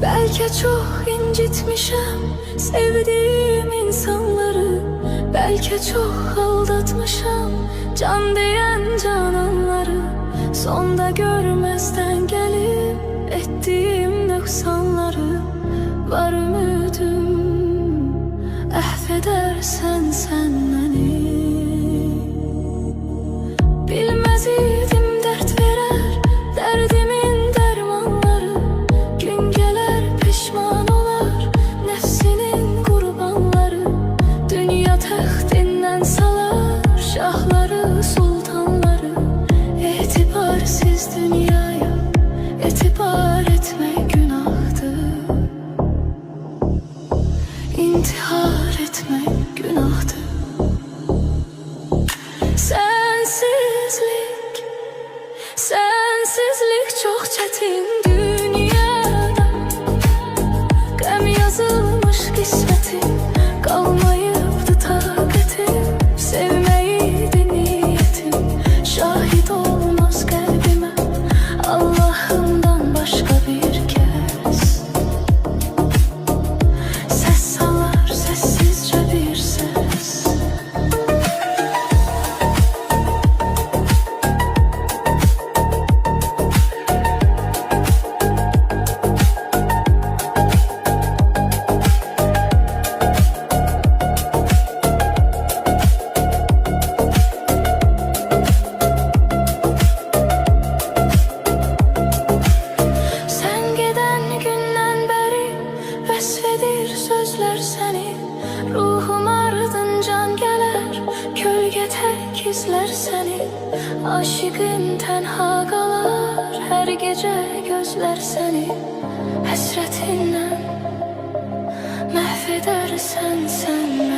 Belki çok incitmişim sevdiğim insanları, belki çok aldatmışım can diyen cananları. Sonda görmezden gelip ettiğim noksanları, var ümidim affedersen sen beni. Bilmez idim dert verer derdimin dermanları, gün gelir pişman olar nefsinin kurbanları. Dünya taxtinden salar şahları sultanları, etibarsiz dünyaya etibar etmek günahtır. İntihar etmek günahtır. Sensizlik çok çetin dünyada, qəm yazılmış qismətim, qalmayıbdı taqətim. Sevməyiydi niyyətim, şahid olmaz qəlbimə Allahımdan başqa bir kəs. Səs salar səssizcə bir səs. Vəsfedir sözlər səni, ruhum ardıncan gələr, kölgə tək izlər səni. Aşıqım tənha qalar, hər gecə gözlər səni. Həsrətindən məhv edərsən sən məni.